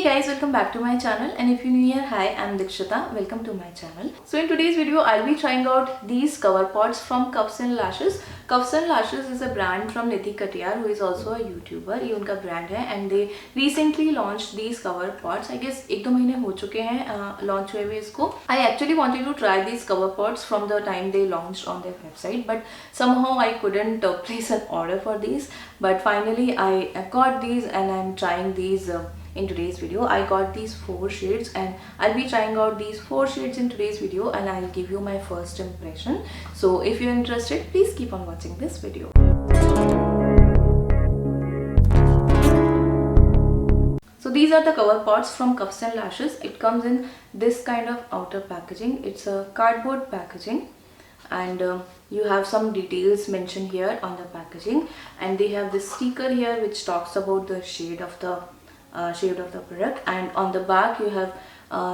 Hey guys, welcome back to my channel, and if you're new here, hi, I'm Dikshita. Welcome to my channel. So in today's video, I'll be trying out these cover pots from Cuffs and Lashes. Cuffs and Lashes is a brand from Nidhi Katiyar, who is also a YouTuber. ये उनका brand है, and they recently launched these cover pots. I guess 1-2 महीने हो चुके हैं launch हुए हुए इसको. I actually wanted to try these cover pots from the time they launched on their website, but somehow I couldn't place an order for these. But finally, I got these, and I'm trying these. In today's video I got these 4 shades, and I'll be trying out these 4 shades in today's video, and I'll give you my first impression. So if you're interested, please keep on watching this video. So these are the cover pots from Cuffs and Lashes. It comes in this kind of outer packaging. It's a cardboard packaging, and you have some details mentioned here on the packaging, and they have this sticker here which talks about the shade of the product, and on the back you have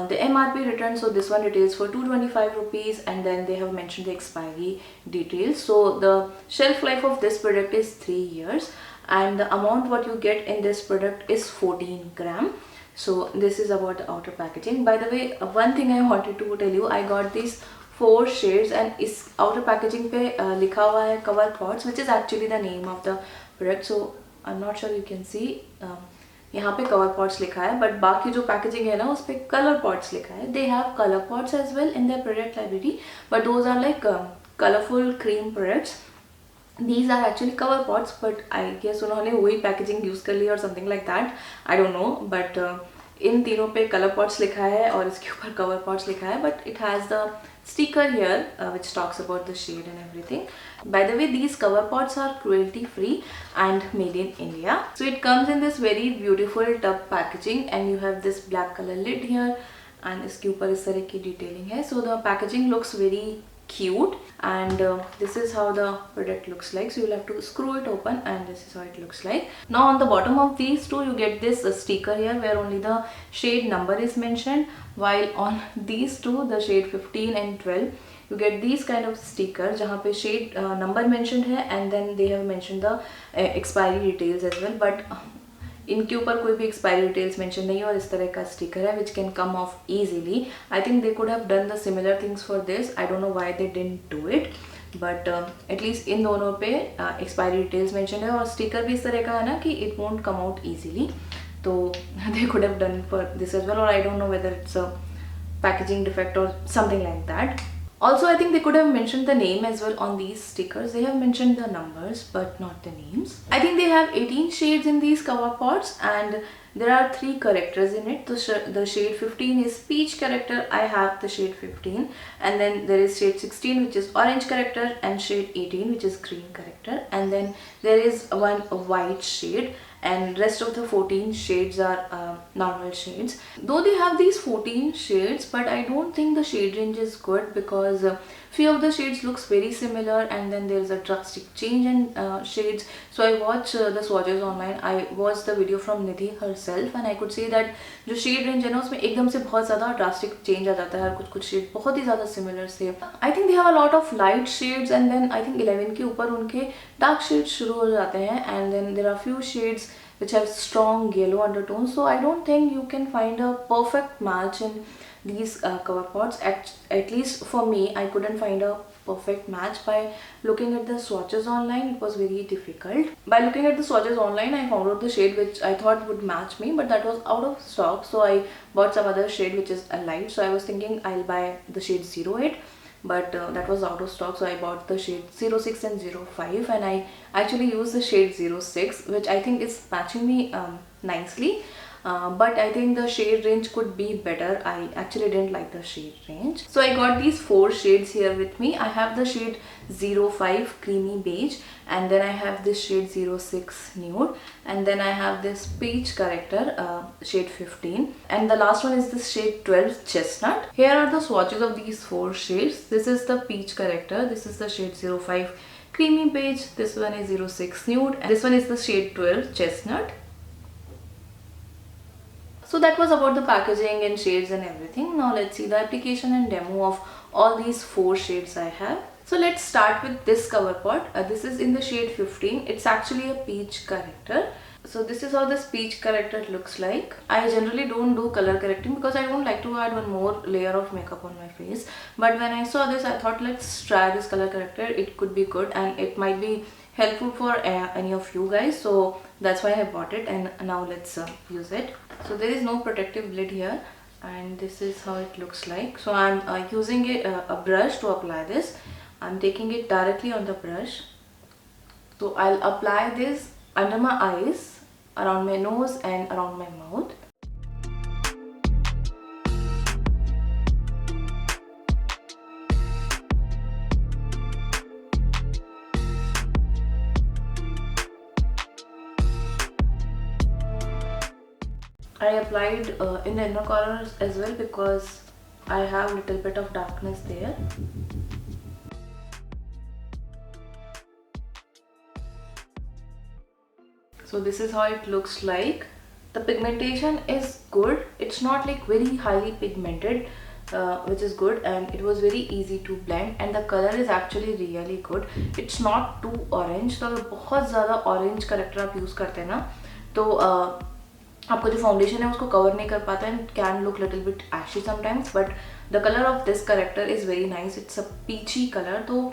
the MRP written. So this one retails for 225 rupees, and then they have mentioned the expiry details. So the shelf life of this product is 3 years, and the amount what you get in this product is 14 gram. So this is about the outer packaging. By the way, one thing I wanted to tell you, I got these 4 shades, and इस outer packaging पे लिखा हुआ है cover pots, which is actually the name of the product. So I'm not sure you can see. यहाँ पे cover pots लिखा है, but बाकी जो पैकेजिंग है ना उस पे कलर पॉट्स लिखा है. They have colour pots as well in their product library, but those are like colourful cream products. These are actually cover pots, but I guess उन्होंने वही पैकेजिंग यूज कर ली और something like that. I don't no, but in तीनों पे colour pots लिखा है और इसके ऊपर कवर पॉट्स लिखा है, but it has the sticker here which talks about the shade and everything. By the way, these cover pots are cruelty free and made in India. So it comes in this very beautiful tub packaging, and you have this black color lid here, and इसके ऊपर इस तरह की detailing है. So the packaging looks very cute, and this is how the product looks like. So you'll have to screw it open, and this is how it looks like. Now on the bottom of these two you get this sticker here where only the shade number is mentioned, while on these two, the shade 15 and 12, you get these kind of sticker जहाँ पे shade number mentioned है, and then they have mentioned the expiry details as well, but इनके ऊपर कोई भी expiry details mention नहीं है, और इस तरह का स्टिकर है which can come of easily. I think they could have done the similar things for this. I don't know why they didn't do it, but at least in दोनों पे expiry details mention है, और sticker भी इस तरह का है ना कि it won't come out easily. तो they could have done for this as well, और I don't know whether it's a packaging defect or something like that. Also, I think they could have mentioned the name as well on these stickers. They have mentioned the numbers but not the names. I think they have 18 shades in these cover pots, and there are 3 characters in it. The shade 15 is peach character. I have the shade 15, and then there is shade 16 which is orange character, and shade 18 which is green character, and then there is one white shade, and rest of the 14 shades are normal shades. Though they have these 14 shades, but I don't think the shade range is good, because few of the shades looks very similar, and then there is a drastic change in shades. So I watched the swatches online. I watched the video from Nidhi herself, and I could see that जो shade range है ना उसमें एकदम से बहुत ज़्यादा drastic change आ जाता है, और कुछ shade बहुत ही ज़्यादा similar से. I think they have a lot of light shades, and then I think 11 के ऊपर उनके dark shades शुरू हो जाते हैं, and then there are few shades which have strong yellow undertones. So I don't think you can find a perfect match in these cover pots. At least for me, I couldn't find a perfect match by looking at the swatches online. It was very difficult. By looking at the swatches online, I found out the shade which I thought would match me, but that was out of stock. So I bought some other shade which is a light. So I was thinking I'll buy the shade 08, but that was out of stock. So I bought the shade 06 and 05, and I actually used the shade 06, which I think is matching me nicely. But I think the shade range could be better. I actually didn't like the shade range. So I got these 4 shades here with me. I have the shade 05 creamy beige, and then I have this shade 06 nude, and then I have this peach character shade 15, and the last one is this shade 12 chestnut. Here are the swatches of these 4 shades. This is the peach character, this is the shade 05 creamy beige, this one is 06 nude, and this one is the shade 12 chestnut. So that was about the packaging and shades and everything. Now let's see the application and demo of all these 4 shades I have. So let's start with this cover pot. This is in the shade 15. It's actually a peach character. So this is how the speech corrector looks like. I generally don't do color correcting because I don't like to add one more layer of makeup on my face. But when I saw this, I thought let's try this color corrector. It could be good and it might be helpful for any of you guys. So that's why I bought it, and now let's use it. So there is no protective lid here, and this is how it looks like. So I'm using a brush to apply this. I'm taking it directly on the brush. So I'll apply this under my eyes, around my nose and around my mouth. I applied in the inner corners as well because I have a little bit of darkness there. So this is how it looks like. The pigmentation is good. It's not like very highly pigmented, which is good, and it was very easy to blend, and the color is actually really good. It's not too orange. तो अगर बहुत ज़्यादा orange corrector आप use करते हैं ना, तो आपको जो फाउंडेशन है उसको कवर नहीं कर पाता and can look little bit ashy sometimes. But the colour of this corrector is very nice. It's a peachy colour, तो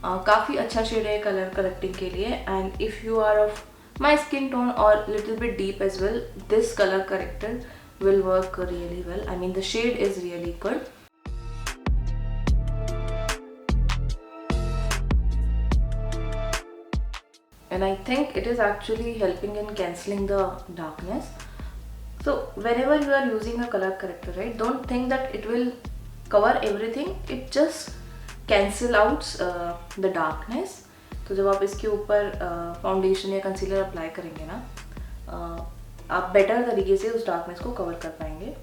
काफ़ी अच्छा शेड है कलर करेक्टिंग के लिए. And if you are of my skin tone or little bit deep as well, this colour corrector will work really well. I mean, the shade is really good. And I think it is actually helping in cancelling the darkness. So whenever you are using a color corrector, right, don't think that it will cover everything. It just cancel out the darkness. तो जब आप इसके ऊपर foundation या concealer apply करेंगे ना, आप better तरीके से उस डार्कनेस को कवर कर पाएंगे.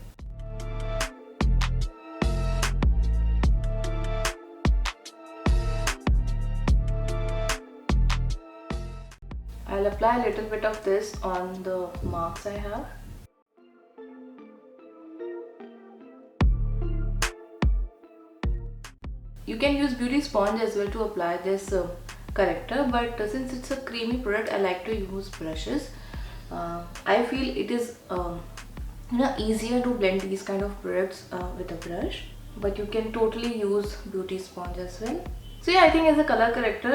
I'll apply a little bit of this on the marks I have. You can use beauty sponge as well to apply this corrector, but since it's a creamy product, I like to use brushes. I feel it is easier to blend these kind of products with a brush, but you can totally use beauty sponge as well. So yeah, I think as a color corrector,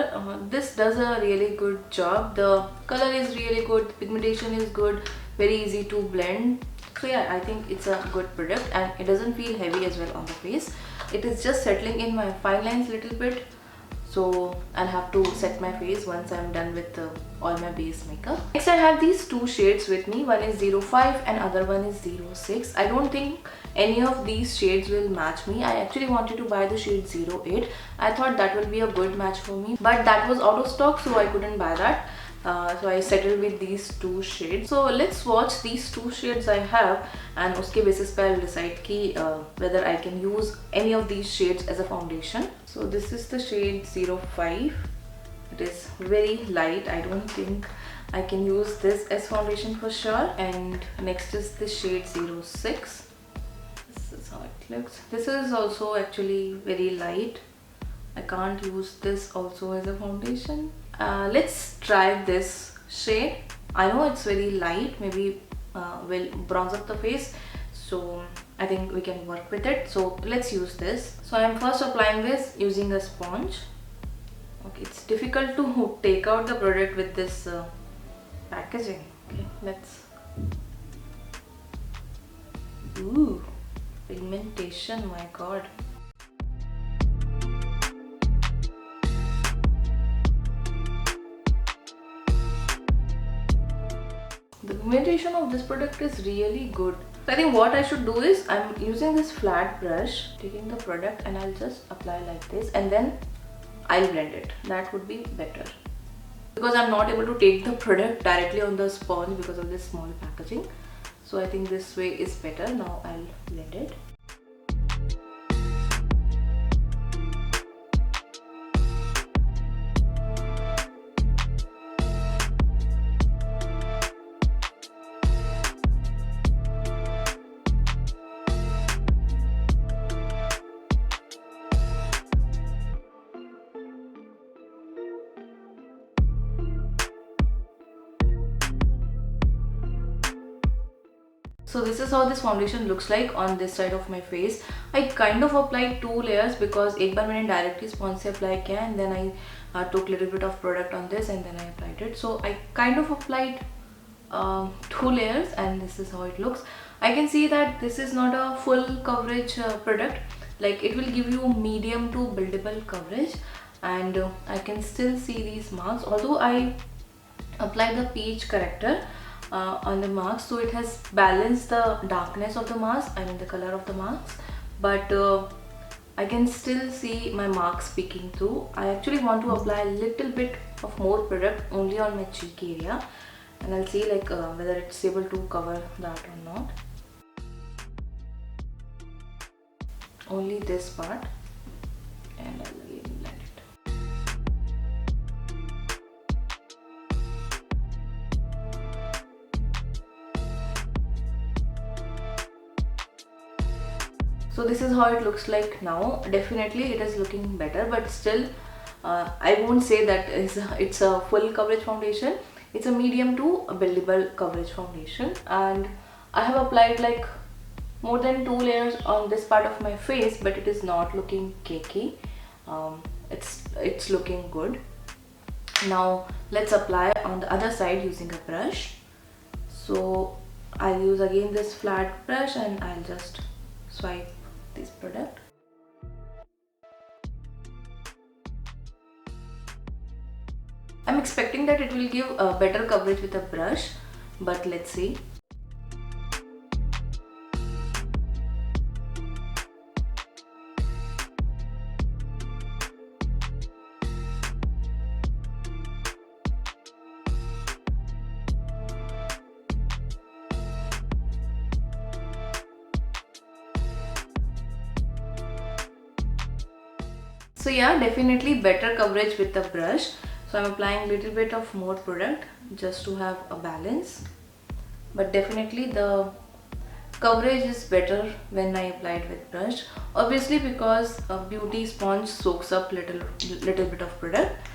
this does a really good job. The color is really good, the pigmentation is good, very easy to blend. So yeah, I think it's a good product and it doesn't feel heavy as well on the face. It is just settling in my fine lines a little bit. So I'll have to set my face once I'm done with all my base makeup. Next I have these two shades with me. One is 05 and other one is 06. I don't think any of these shades will match me. I actually wanted to buy the shade 08. I thought that will be a good match for me, but that was out of stock, so I couldn't buy that. So I settled with these two shades. So let's watch these two shades I have, and uske basis pe I'll decide ki whether I can use any of these shades as a foundation. So this is the shade 05. It is very light. I don't think I can use this as foundation for sure. And next is the shade 06. This is how it looks. This is also actually very light. I can't use this also as a foundation. Let's try this shade. I know it's very light, maybe will bronze up the face, so I think we can work with it. So let's use this. So I am first applying this using a sponge. Okay, it's difficult to take out the product with this packaging. Okay, let's. Ooh, pigmentation, my god. The pigmentation of this product is really good. So I think what I should do is, I'm using this flat brush, taking the product and I'll just apply like this and then I'll blend it. That would be better. Because I'm not able to take the product directly on the sponge because of this small packaging. So I think this way is better. Now I'll blend it. So this is how this foundation looks like on this side of my face. I kind of applied 2 layers because एक बार मैंने directly sponge से apply किया and then I took little bit of product on this and then I applied it. So I kind of applied 2 layers and this is how it looks. I can see that this is not a full coverage product. Like it will give you medium to buildable coverage, and I can still see these marks, although I applied the peach corrector on the marks, so it has balanced the darkness of the mask, I mean the color of the marks, but I can still see my marks peeking through. I actually want to apply a little bit of more product only on my cheek area, and I'll see like whether it's able to cover that or not. Only this part, and I'll again blend it. So this is how it looks like now. Definitely it is looking better, but still I won't say that it's a full coverage foundation. It's a medium to a buildable coverage foundation, and I have applied like more than 2 layers on this part of my face, but it is not looking cakey. It's looking good. Now let's apply on the other side using a brush. So I'll use again this flat brush and I'll just swipe this product. I'm expecting that it will give a better coverage with a brush, but let's see. So yeah, definitely better coverage with the brush. So I'm applying a little bit of more product just to have a balance. But definitely the coverage is better when I applied with brush. Obviously because a beauty sponge soaks up little bit of product.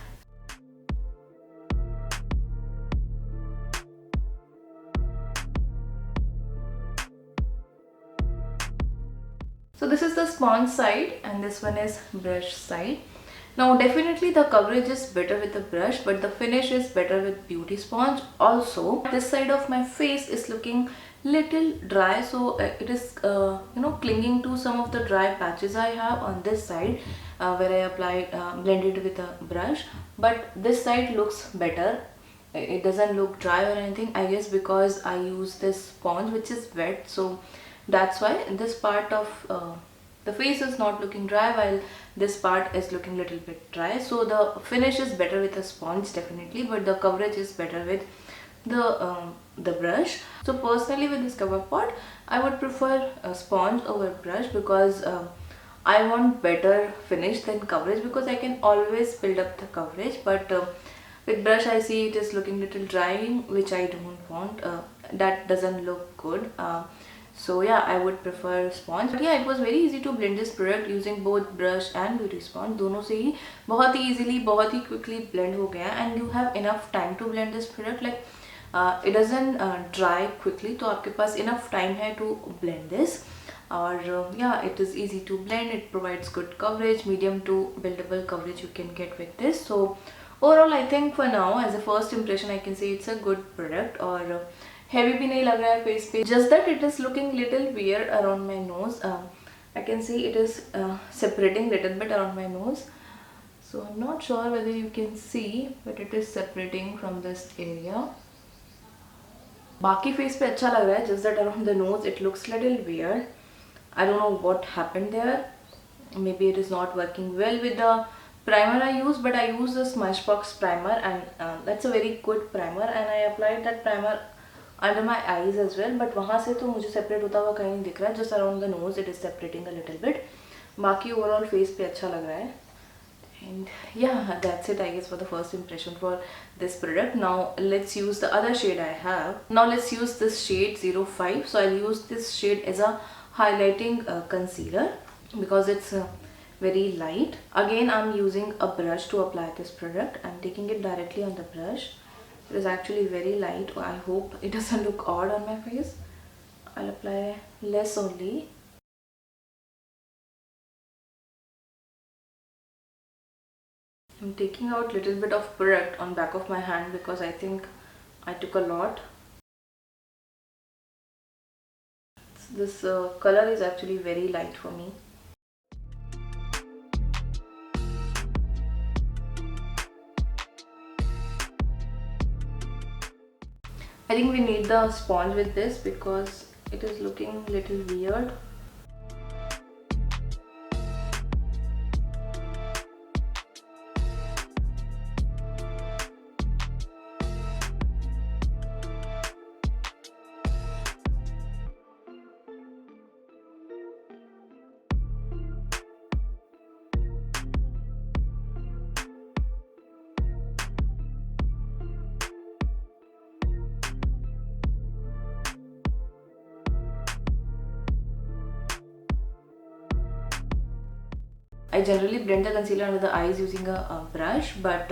So this is the sponge side and this one is brush side. Now definitely the coverage is better with the brush, but the finish is better with beauty sponge. Also this side of my face is looking little dry, so it is clinging to some of the dry patches I have on this side where I applied blended with a brush, but this side looks better. It doesn't look dry or anything, I guess because I use this sponge which is wet, so that's why this part of the face is not looking dry while this part is looking little bit dry. So the finish is better with a sponge definitely, but the coverage is better with the brush. So personally with this CoverPot I would prefer a sponge over brush because I want better finish than coverage, because I can always build up the coverage, but with brush I see it is looking little dry, which I don't want. That doesn't look good. So yeah, I would prefer sponge. But yeah, it was very easy to blend this product using both brush and beauty sponge. दोनों से ही बहुत ही easily, बहुत ही quickly blend हो गया, and you have enough time to blend this product. Like it doesn't dry quickly, तो आपके पास enough time है to blend this. Or yeah, it is easy to blend. It provides good coverage, medium to buildable coverage you can get with this. So overall, I think for now, as a first impression, I can say it's a good product. और heavy भी नहीं लग रहा है face पे. Just that it is looking little weird around my nose. I can see it is separating little bit around my nose. So I'm not sure whether you can see, but it is separating from this area. बाकी face पे अच्छा लग रहा है. Just that around the nose it looks little weird. I don't know what happened there. Maybe it is not working well with the primer I use, but I use the Smashbox primer, and that's a very good primer, and I applied that primer under my eyes as well, but वहाँ से तो मुझे separate होता हुआ कहीं नहीं दिख रहा है. Just around the nose it is separating a little bit. बाकी overall face पे अच्छा लग रहा है. And yeah, that's it I guess for the first impression for this product. Now let's use the other shade I have. Now let's use this shade 05. So I'll use this shade as a highlighting concealer because it's very light. Again I'm using a brush to apply this product. I'm taking it directly on the brush. It is actually very light. I hope it doesn't look odd on my face. I'll apply less only. I'm taking out little bit of product on back of my hand because I think I took a lot. This color is actually very light for me. I think we need the sponge with this because it is looking little weird. I generally blend the concealer under the eyes using a brush, but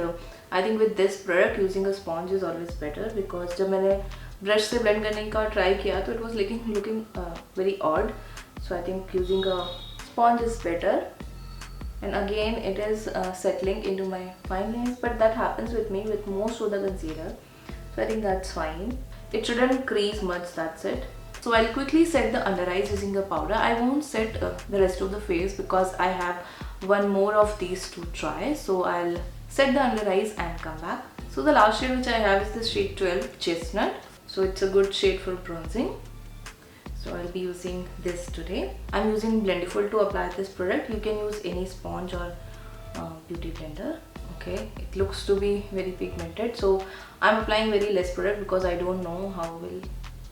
I think with this product using a sponge is always better because जब मैंने brush से blend करने का try किया तो it was looking very odd. So I think using a sponge is better. And again it is settling into my fine lines, but that happens with me with most of the concealer. So I think that's fine. It shouldn't crease much, that's it. So I'll quickly set the under eyes using a powder. I won't set the rest of the face because I have one more of these to try. So I'll set the under eyes and come back. So the last shade which I have is the shade 12 Chestnut. So it's a good shade for bronzing. So I'll be using this today. I'm using Blendiful to apply this product. You can use any sponge or beauty blender. Okay, it looks to be very pigmented. So I'm applying very less product because I don't know how will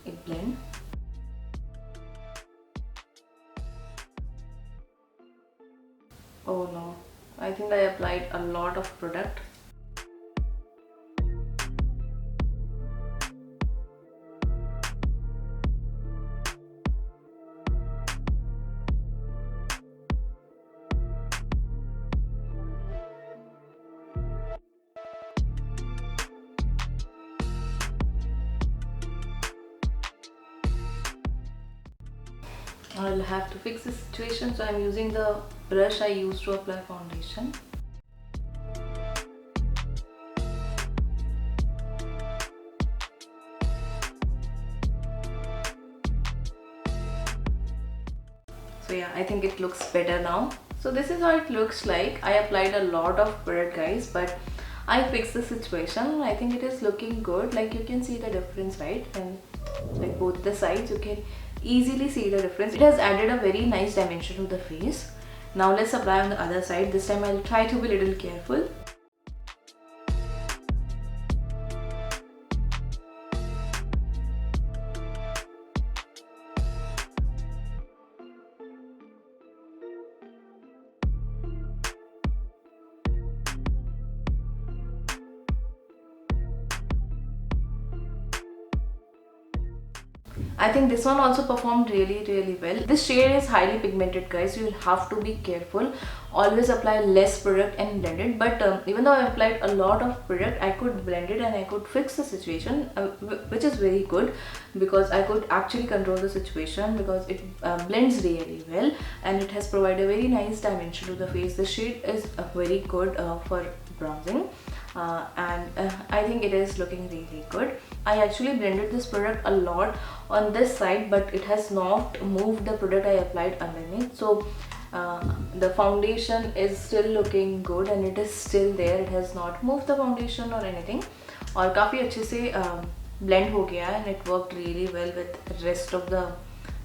it blend. Oh no, I think I applied a lot of product. I'll have to fix the situation, so I'm using the brush I used to apply foundation. So yeah, I think it looks better now. So this is how it looks like. I applied a lot of product, guys, but I fixed the situation. I think it is looking good. Like you can see the difference, right? And like both the sides, you can easily see the difference. It has added a very nice dimension to the face. Now let's apply on the other side. This time I'll try to be a little careful. I think this one also performed really well. This shade is highly pigmented, guys. You will have to be careful. Always apply less product and blend it. But even though I applied a lot of product, I could blend it and I could fix the situation, which is very good because I could actually control the situation because it blends really well and it has provided a very nice dimension to the face. The shade is very good for bronzing. I think it is looking really good. I actually blended this product a lot on this side, but it has not moved the product I applied underneath. So the foundation is still looking good and it is still there. It has not moved the foundation or anything. और काफ़ी अच्छे से blend हो गया and it worked really well with rest of the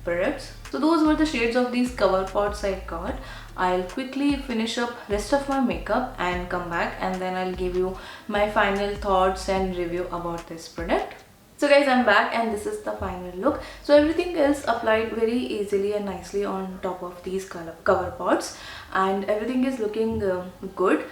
products. So those were the shades of these cover pots I got. I'll quickly finish up rest of my makeup and come back and then I'll give you my final thoughts and review about this product. So guys, I'm back and this is the final look. So everything is applied very easily and nicely on top of these cover pots and everything is looking good.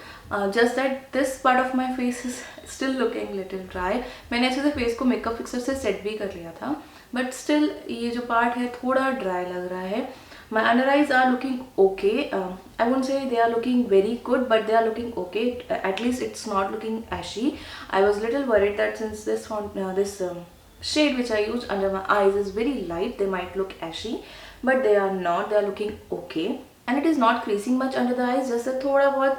Just that this part of my face is still looking little dry. मैंने अच्छे से face को makeup fixer से set भी कर लिया था, but still ये जो part है थोड़ा dry लग रहा है. My under eyes are looking okay. I won't say they are looking very good, but they are looking okay. At least it's not looking ashy. I was little worried that since this shade which I use under my eyes is very light. They might look ashy, but they are not. They are looking okay. And it is not creasing much under the eyes. जैसे थोड़ा बहुत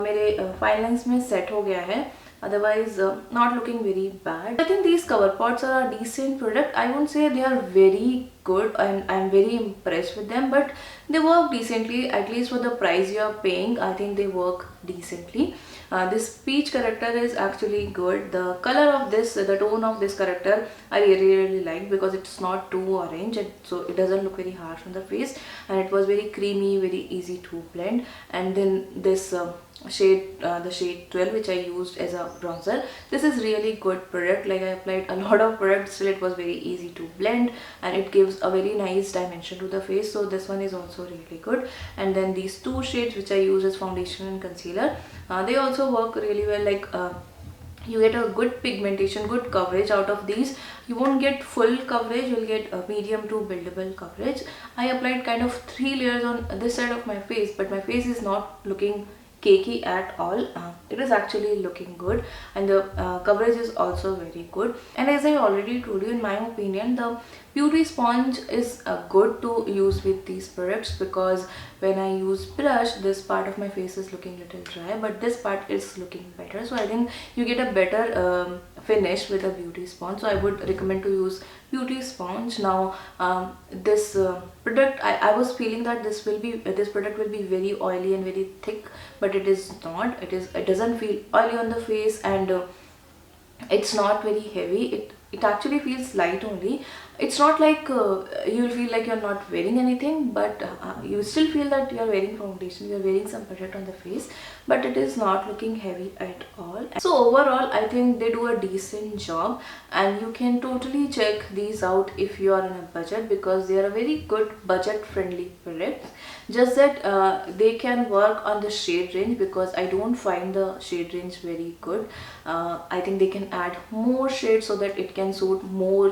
मेरे fine lines में set हो गया है. Otherwise, not looking very bad. I think these cover pots are a decent product. I won't say they are very good and I'm very impressed with them, but they work decently. At least for the price you are paying, I think they work decently. This peach character is actually good. The color of this, the tone of this character, I really like because it's not too orange, so it doesn't look very harsh on the face, and it was very creamy, very easy to blend. And then this shade, the shade 12, which I used as a bronzer. This is really good product. Like, I applied a lot of product, still it was very easy to blend, and it gives a very nice dimension to the face. So this one is also really good. And then these two shades which I use as foundation and concealer, they also work really well. Like, you get a good pigmentation, good coverage out of these. You won't get full coverage, you'll get a medium to buildable coverage. I applied kind of 3 layers on this side of my face, but my face is not looking cakey at all. It is actually looking good, and the coverage is also very good. And as I already told you, in my opinion, the beauty sponge is good to use with these products, because when I use brush, this part of my face is looking little dry, but this part is looking better. So I think you get a better finish with a beauty sponge. So I would recommend to use beauty sponge. Now this product, I was feeling that this product will be very oily and very thick, but it is not. It doesn't feel oily on the face, and it's not very heavy. It actually feels light only. It's not like you'll feel like you're not wearing anything, but you still feel that you're wearing foundation, you're wearing some product on the face, but it is not looking heavy at all. So overall, I think they do a decent job, and you can totally check these out if you are in a budget, because they are a very good budget friendly product. Just that they can work on the shade range, because I don't find the shade range very good. I think they can add more shades so that it can suit more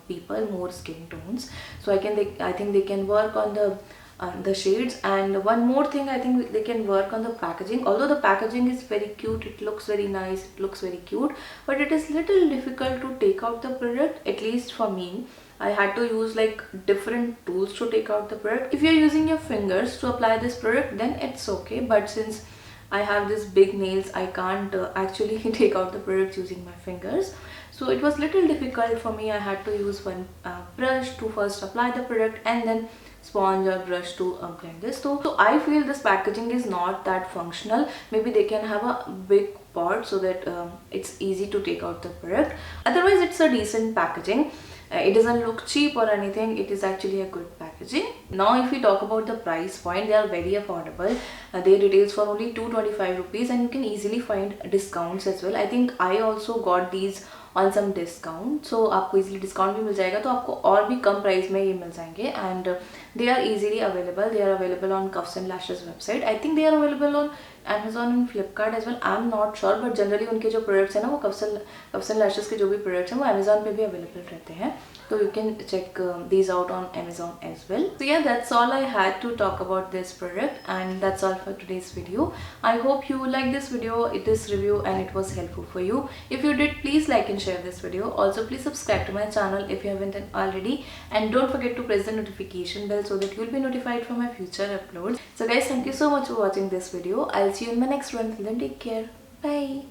people, more skin tones. So I think they can work on the shades. And one more thing, I think they can work on the packaging. Although the packaging is very cute, it looks very nice, it looks very cute, but it is little difficult to take out the product. At least for me, I had to use like different tools to take out the product. If you're using your fingers to apply this product, then it's okay, but since I have these big nails, I can't actually take out the product using my fingers. So it was little difficult for me. I had to use one brush to first apply the product, and then sponge or brush to blend this. So I feel this packaging is not that functional. Maybe they can have a big pot so that it's easy to take out the product. Otherwise, it's a decent packaging. It doesn't look cheap or anything. It is actually a good packaging. Now if we talk about the price point, they are very affordable. They retails for only 225 rupees, and you can easily find discounts as well. I think I also got these on some discount, so आपको easily discount भी मिल जाएगा, तो आपको और भी कम price में ये मिल जाएंगे. And they are easily available. They are available on Cuffs and Lashes website. I think they are available on Amazon and Flipkart as well. I'm not sure, but generally उनके जो products हैं ना, वो Cuffs and Lashes के जो भी products हैं वो Amazon पे भी available रहते हैं. So you can check these out on Amazon as well. So yeah, that's all I had to talk about this product, and that's all for today's video. I hope you liked this video, this review, and it was helpful for you. If you did, please like and share this video. Also, please subscribe to my channel if you haven't already, and don't forget to press the notification bell so that you'll be notified for my future uploads. So guys, thank you so much for watching this video. I'll see you in my next one. Till then, take care. Bye.